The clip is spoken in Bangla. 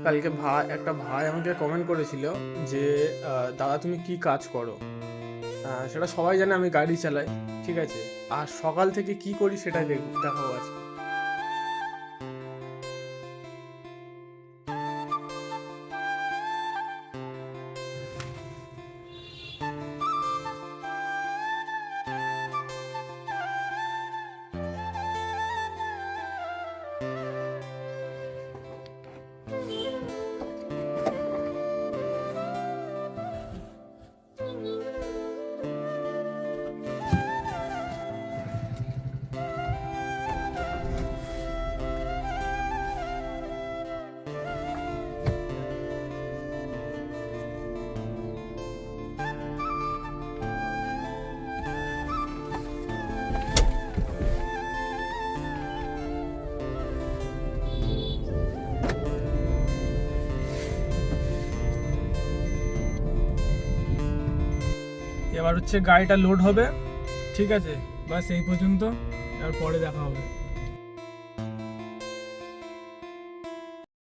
কালকে একটা ভাই আমাকে কমেন্ট করেছিল যে দাদা তুমি কি কাজ করো। সেটা সবাই জানে আমি গাড়ি চালাই, ঠিক আছে। আর সকাল থেকে কি করি সেটাই দেখাবো আজকে। এবার হচ্ছে গাড়িটা লোড হবে, ঠিক আছে। বাস এই পর্যন্ত, এবার পরে দেখা হবে।